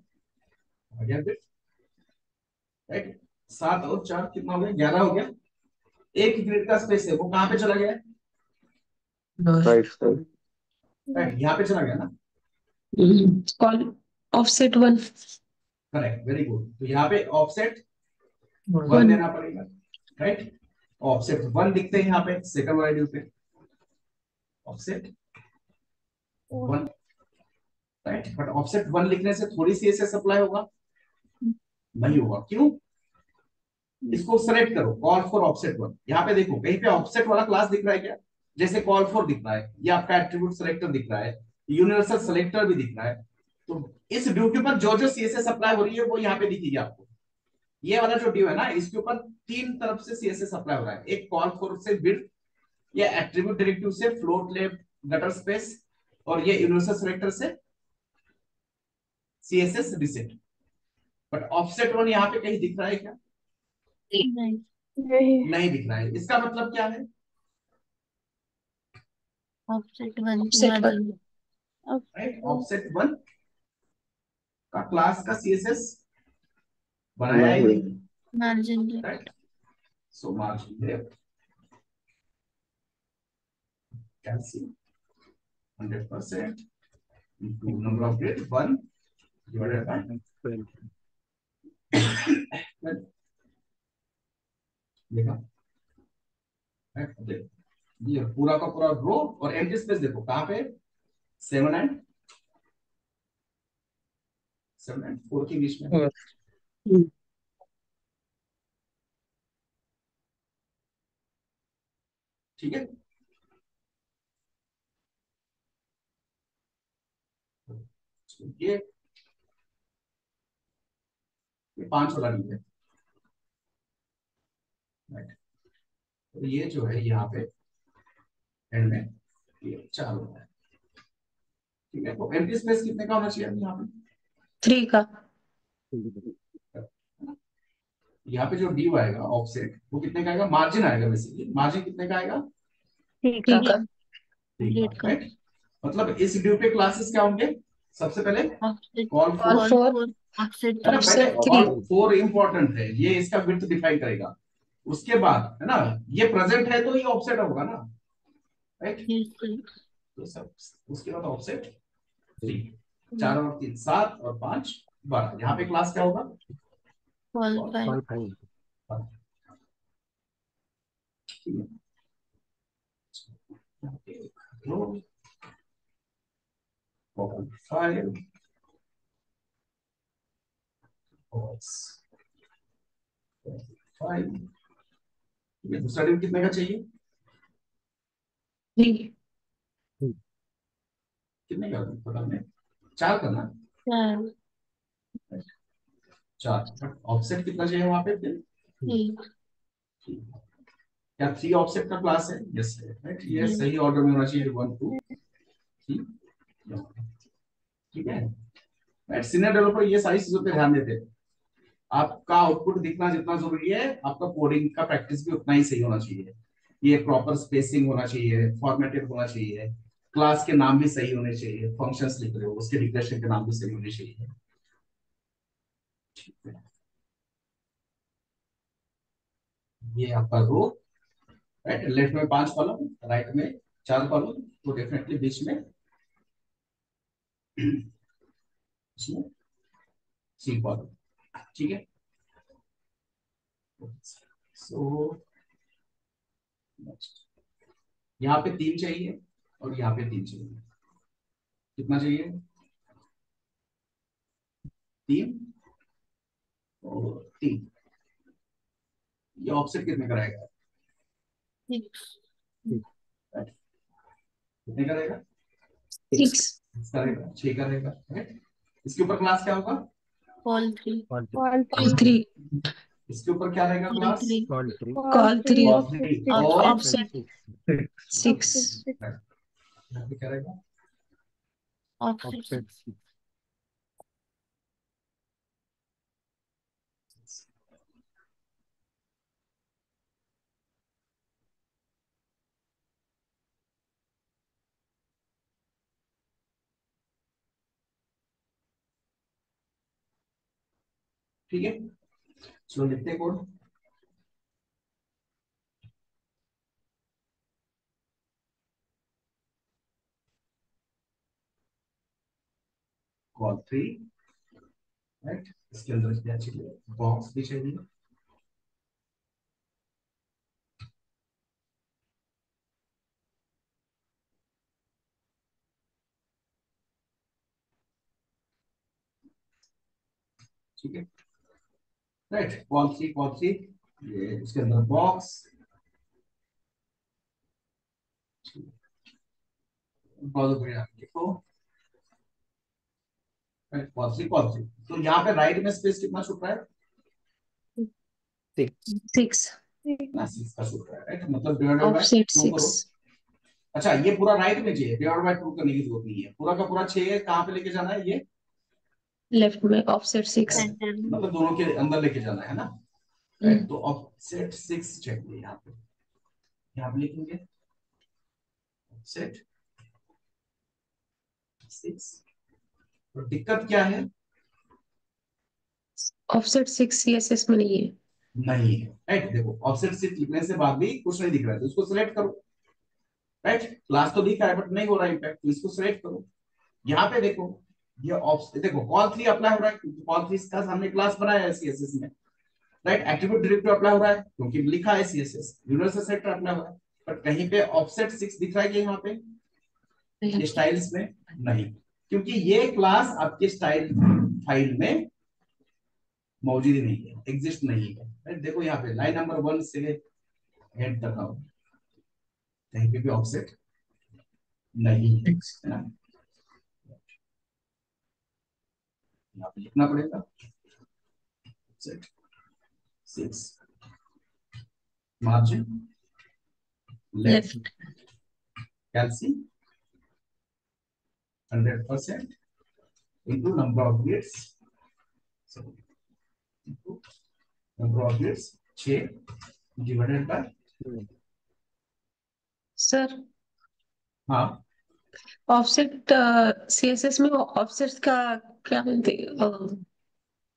आ गया फिर, राइट। 7 और 4 कितना हो गया? 11 हो गया। एक ग्रिड का स्पेस है, वो कहां पे चला गया है? Right side. राइट, यहाँ पे चला गया ना। Call offset 1 correct, very good. तो यहाँ पे ऑफसेट 1 1 देना पड़ेगा, राइट। ऑफसेट 1 दिखते हैं यहाँ पे सेकंड वाले ड्यू पे, ऑफसेट 1, राइट। बट ऑफसेट 1 लिखने से थोड़ी सी ऐसे सप्लाई होगा, नहीं होगा। क्यों? इसको सेलेक्ट करो, कॉल फॉर ऑफसेट 1। यहाँ पे देखो कहीं पे ऑफसेट वाला क्लास दिख रहा है क्या? जैसे कॉल फॉर दिख रहा है, या आपका एट्रीब्यूट सेलेक्टर दिख रहा है, यूनिवर्सल सेलेक्टर भी दिख रहा है। तो इस ड्यू के ऊपर जो जो सीएसएस अप्लाई हो रही है वो यहाँ पे दिखेगी आपको। ये वाला जो ड्यू है ना, इसके ऊपर 3 तरफ से सीएसएस अप्लाई हो रहा है। एक कॉल फॉर से विड्थ, ये एट्रीब्यूट डायरेक्टिव से फ्लोट लेफ्ट गटर स्पेस, और ये यूनिवर्सल सेलेक्टर से सीएसएस रिसेट। बट ऑफसेट 1 यहाँ पे कहीं दिख रहा है क्या? नहीं। नहीं। नहीं दिख रहा है। इसका मतलब क्या है? ऑफसेट 1 ऑफसेट 1 राइट, ऑफसेट 1 का क्लास का सीएसएस बनाया ही नहीं। नहीं, margin right. So margin left can see 100% into number of grid 1 divided by 12. देखा, ये पूरा का पूरा रो और एम्प्टी स्पेस देखो कहां पे? 7 एंड 4 के बीच में, और ठीक है। ये 5 वाला नहीं है, राइट। तो ये जो है यहाँ पे एंड में ये 4 होता है, ठीक है। तो एम्प्टी स्पेस कितने का होना चाहिए यहाँ पे? 3 का यहाँ पे जो डी आएगा ऑफसेट वो कितने का आएगा? मार्जिन आएगा, बेसिकली मार्जिन कितने का आएगा? ठीक 3 है। का ग्रेड का राइट। मतलब इस ड्यू पे क्लासेस क्या होंगे? सबसे पहले ऑफसेट कॉल कॉल 4, 4 ऑफसेट है ना। 3 पहले ऑफसेट 3 कॉल 4 इंपॉर्टेंट है, ये इसका विड्थ डिफाइन करेगा। उसके बाद है ना, ये प्रेजेंट है तो ये ऑफसेट होगा ना, राइट। तो सब उसके बाद ऑफसेट 3, 4 और 3 7 और 5 12। यहाँ पे क्लास क्या होगा? क्वालिफाई। Five five. ये दूसरा डिव कितने का चाहिए? 3 कितने का टोटल में? 4 करना। 4 4। ऑफसेट कितना चाहिए वहां पे फिर? 3 क्या 3 ऑफसेट का क्लास है? यस है, राइट। ये सही ऑर्डर में होना चाहिए, 1 2 3। ठीक है, राइट। सीनियर डेवलपर ये सारी चीजों पे ध्यान देते हैं। आपका आउटपुट दिखना जितना जरूरी है, आपका कोडिंग का प्रैक्टिस भी उतना ही सही होना चाहिए। ये प्रॉपर स्पेसिंग होना चाहिए, फॉर्मेटेड होना चाहिए, क्लास के नाम भी सही होने चाहिए, फंक्शंस लिख रहे हो उसके डिक्लेरेशन के नाम भी सही होने चाहिए। ठीक है, ये आपका रो, राइट। लेफ्ट में 5 कॉलम, राइट में 4 कॉलम, तो डेफिनेटली बीच में सी कॉलम। ठीक है, सो नेक्स्ट यहाँ पे 3 चाहिए और यहाँ पे 3 चाहिए। कितना चाहिए? 3 और 3। ये ऑफसेट कितने का रहेगा? 6 कितने का रहेगा? 6 इसका रहेगा 6 का रहेगा, राइट। इसके ऊपर क्लास क्या होगा? कॉल 3 कॉल 3 इसके ऊपर क्या रहेगा कॉल क्लास? 3 कॉल 3 कॉल 3 और ऑफसेट 6 यहाँ पे क्या रहेगा? ऑफसेट। ठीक है, चलो लिखते हैं कोड। Call 3, right. इसके अंदर क्या चाहिए? बॉक्स भी चाहिए। ठीक है, राइट। कॉल 3 ये इसके अंदर बॉक्स। देखो, कॉल 3 तो यहाँ पे राइट में स्पेस कितना छूट रहा है? 6 ना 6 का छूट रहा है, राइट। मतलब डिवाइडेड बाय ऑफसेट 2 करो। 6 अच्छा, ये पूरा राइट में चाहिए, डिवाइड बाय 2 करने की जरूरत नहीं है। पूरा का पूरा 6 कहाँ पे लेके जाना है? ये लेफ्ट में ऑफसेट 6 सेंटर में। मतलब दोनों के अंदर लेके जाना है ना, राइट। तो ऑफसेट 6 चाहिए यहाँ पे। यहाँ पे लिखेंगे ऑफसेट 6। तो दिक्कत क्या है? ऑफसेट 6 सीएसएस में नहीं है। नहीं है, राइट। देखो, ऑफसेट 6 लिखने से बाद भी कुछ नहीं दिख रहा है, तो उसको सिलेक्ट करो, राइट। क्लास तो दिख रहा है बट नहीं हो रहा इम्पैक्ट, तो इसको सिलेक्ट करो। यहाँ पे देखो, ये ऑफसेट देखो, कॉल 3 अप्लाई हो रहा है क्योंकि कॉल 3 का हमने क्लास बनाया है सीएसएस में, राइट। एट्रीब्यूट डायरेक्टिव अप्लाई हो रहा है क्योंकि लिखा है सीएसएस। यूनिवर्सल सेलेक्टर अप्लाई हो रहा है, बट कहीं पे ऑफसेट 6 दिख रहा है कि यहाँ पे ये स्टाइल्स में नहीं, क्योंकि ये क्लास आपके स्टाइल फाइल में मौजूद ही नहीं है, एग्जिस्ट नहीं है, राइट। देखो यहाँ पे लाइन नंबर 1 से हेड तक आओ, कहीं पे भी ऑफसेट नहीं है, है ना। यहाँ पे लिखना पड़ेगा offset 6 margin left कैल्सी 100% into number of bits, so into number of bits 6 divided by sir हाँ ऑफसेट सीएसएस में ऑफसेट का क्या बोलते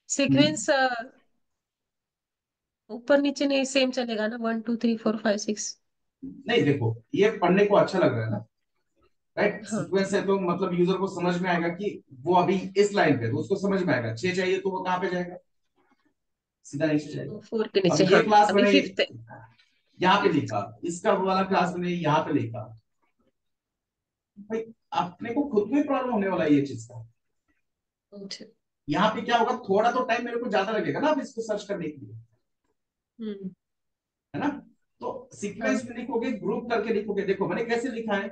सीक्वेंस ऊपर नीचे नहीं सेम चलेगा ना 1 2 3 4 5 6। नहीं, देखो ये पढ़ने को अच्छा लग रहा है ना, राइट। हाँ सीक्वेंस है तो मतलब यूजर को समझ में आएगा कि वो अभी इस लाइन पे, तो उसको समझ में आएगा। 6 चाहिए तो वो कहाँ पे जाएगा? सीधा नीचे जाएगा। 4 के अब नीचे, ये हाँ क्लास अभी मैंने 5th है। यहाँ पे लिखा, इसका वो वाला क्लास मैंने यहाँ पे लिखा। भाई अपने को खुद में प्रॉब्लम होने वाला है ये चीज का। अच्छा। यहाँ पे क्या होगा, थोड़ा तो टाइम मेरे को ज्यादा लगेगा ना अब इसको सर्च करने के लिए, हम्म। है ना। तो सीक्वेंस में लिखोगे, ग्रुप करके लिखोगे। देखो मैंने कैसे लिखा है,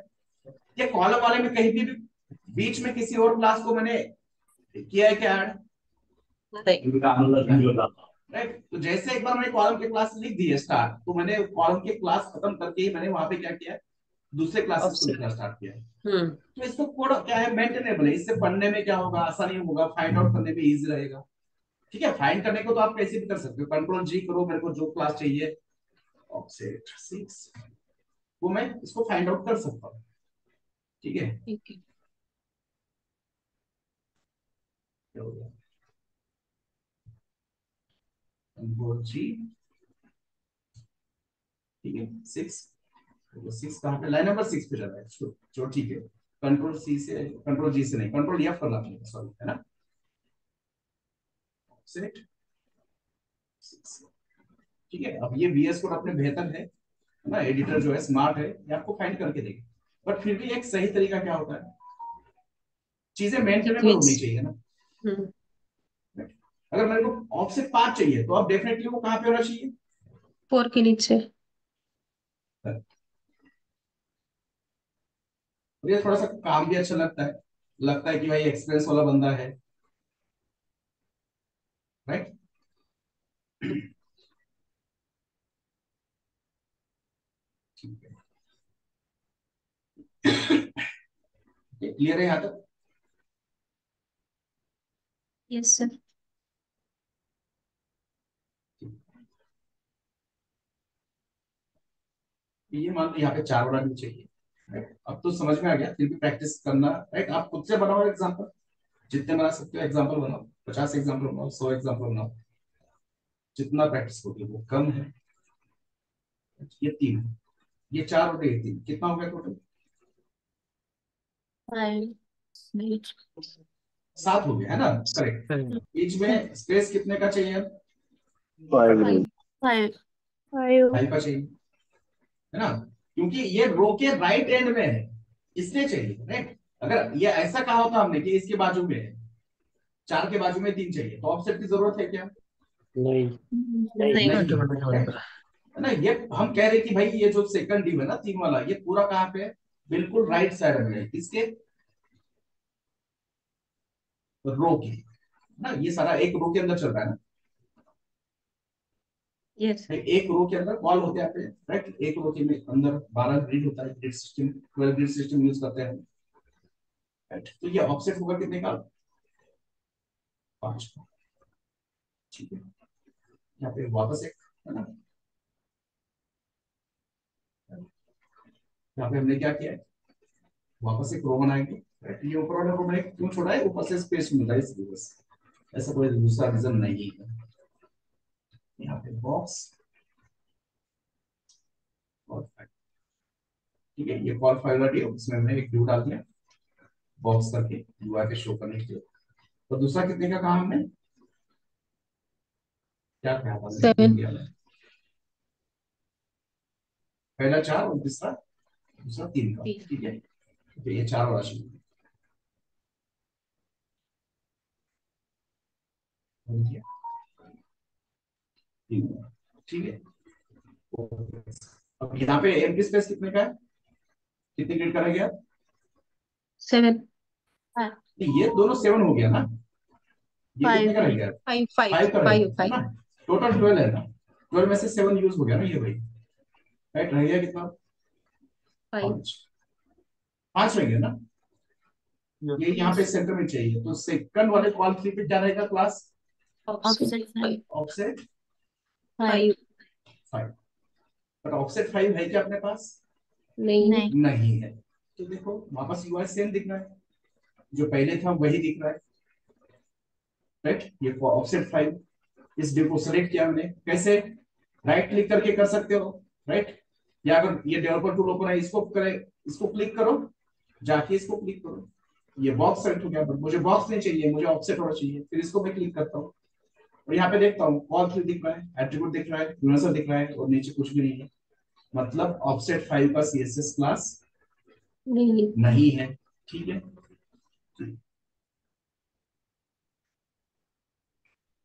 ये कॉलम वाले में कहीं भी बीच में किसी और क्लास को मैंने किया है क्या ऐड, नहीं। राइट। तो जैसे एक बार मैंने कॉलम के क्लास लिख दी है स्टार्ट, तो मैंने कॉलम के क्लास खत्म करके ही मैंने वहां पे क्या किया है, दूसरे क्लासेस को Offset। लिखना स्टार्ट किया है। हम्म। तो इसको कोड क्या है, मेंटेनेबल है। इससे पढ़ने में क्या होगा, आसानी होगा, फाइंड आउट करने में इजी रहेगा। ठीक है, फाइंड करने को तो आप कैसे भी कर सकते हो, कंट्रोल जी करो, मेरे को जो क्लास चाहिए ऑफसेट 6 वो मैं इसको फाइंड आउट कर सकता हूँ। ठीक है, ठीक है। क्या हो गया, कंट्रोल जी। ठीक है 6, तो 6 कहाँ पे, लाइन नंबर 6 पे जा रहा है। जो ठीक है, कंट्रोल सी से, कंट्रोल जी से नहीं, कंट्रोल एफ करना पड़ेगा, सॉरी, है ना। सेट 6। ठीक है, अब ये वीएस कोड अपने बेहतर है ना, एडिटर जो है स्मार्ट है, ये आपको फाइंड करके देगा। बट फिर भी एक सही तरीका क्या होता है, चीजें मेंटेनेबल होनी सीक्वेंस। चाहिए ना। हम्म। अगर मेरे को ऑफसेट 5 चाहिए तो अब डेफिनेटली वो कहाँ पे होना चाहिए, 4 के नीचे। तो ये थोड़ा सा काम भी अच्छा लगता है कि भाई एक्सपीरियंस वाला बंदा है, राइट। ठीक है, ये क्लियर है यहाँ तक। Yes sir. ये मान लो यहाँ पे 4 वाला भी चाहिए, राइट। अब तो समझ में आ गया, फिर भी प्रैक्टिस करना, राइट। आप खुद से बनाओ एग्जाम्पल, जितने बना सकते हो एग्जाम्पल बनाओ, 50 एग्जाम्पल बनाओ, 100 एग्जाम्पल बनाओ, जितना प्रैक्टिस होगी वो कम है। ये 3, ये 4 और ये 3, कितना हो गया टोटल, 5 7 हो गया, है ना, करेक्ट। बीच में स्पेस कितने का चाहिए अब, 5 5 5 5 का चाहिए, है ना, क्योंकि ये रो के राइट एंड में है, इसलिए चाहिए, राइट। अगर ये ऐसा कहा होता हमने कि इसके बाजू में है, 4 के बाजू में 3 चाहिए, तो ऑफसेट की जरूरत है क्या, नहीं नहीं। नहीं, है ना। ये हम कह रहे कि भाई ये जो सेकंड डिव है ना 3 वाला, ये पूरा कहाँ पे है, बिल्कुल राइट साइड में है, किसके, रो के, ना। ये सारा एक रो के अंदर चल रहा है ना, यस। एक रो के अंदर कॉल होते हैं, राइट। एक रो के में अंदर 12 ग्रिड होता है, grid system, 12 grid system use करते हैं, राइट। तो ये ऑफसेट होगा कितने का, 5 का। ठीक है, यहाँ पे वापस एक, है ना, यहाँ पे हमने क्या किया है, वापस एक रो बनाएंगे, राइट। ये ऊपर वाला रो मैंने क्यों छोड़ा है, ऊपर से स्पेस मिल रहा है इसलिए, बस, ऐसा कोई दूसरा रीजन नहीं है। यहाँ पे बॉक्स और फाइल, ठीक है, ये कॉल फाइल वाली है, उसमें हमने एक व्यू डाल दिया बॉक्स करके यूआई पे शो करने के लिए। और दूसरा कितने का कहा हमने, क्या कहा था, 7। पहला 4 और दूसरा दूसरा 3 का, ठीक है। तो ये 4 वाला चाहिए, ठीक है। अब यहाँ पे एम्प्टी स्पेस कितने का है, कितने ग्रिड का रह गया, 7। ये दोनों 7 हो गया ना, ये कितने 5 का रह गया, 5 5 5 का रह 5 गया, है 5। ना। टोटल 12 है ना, 12 में से 7 यूज हो गया ना ये भाई, राइट। रह गया कितना, 5। 5 रह गया ना। ये यहाँ पे सेंटर में चाहिए, तो सेकंड वाले कॉल 3 पे क्या रहेगा class, offset 5। Offset 5 5। But offset 5 है क्या अपने पास, नहीं। नहीं। नहीं है। तो देखो वापस यूआई सेम दिख रहा है, जो पहले था वही दिख रहा है, राइट। ये ऑफसेट 5, इस डिव को सेलेक्ट किया मैंने, कैसे, राइट क्लिक करके कर सकते हो, राइट। या अगर ये डेवलपर टूल ओपन है, इसको करे, इसको क्लिक करो, जाके इसको क्लिक करो, ये बॉक्स सेलेक्ट हो गया, बट मुझे बॉक्स नहीं चाहिए, मुझे ऑफसेट होना चाहिए, फिर इसको मैं क्लिक करता हूँ, और यहाँ पे देखता हूँ ऑल थ्री दिख रहा है, एट्रीब्यूट दिख रहा है, यूनिवर्सल दिख रहा है और नीचे कुछ भी नहीं है, मतलब ऑफसेट 5 का सीएसएस क्लास नहीं नहीं है। ठीक है,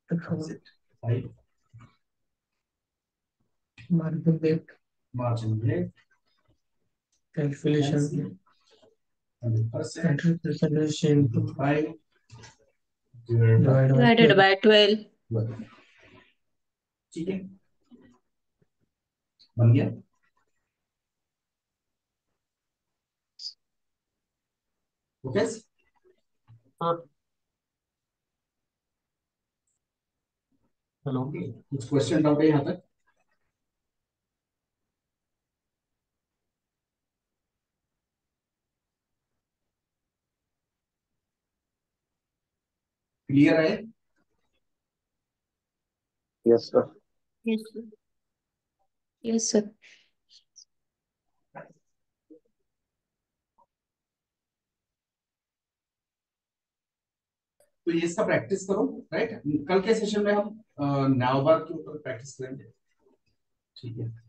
offset 5 margin left margin left calculation 100% 100% 5 divided by divided by 12। 12। ठीक है, बन गया। ओके, हेलो कुछ क्वेश्चन डाउट है यहाँ तक? क्लियर है? Yes sir. Yes sir. Yes sir. तो ये इसका प्रैक्टिस करो, राइट? कल के सेशन में हम नाउबार के ऊपर प्रैक्टिस करेंगे। ठीक है।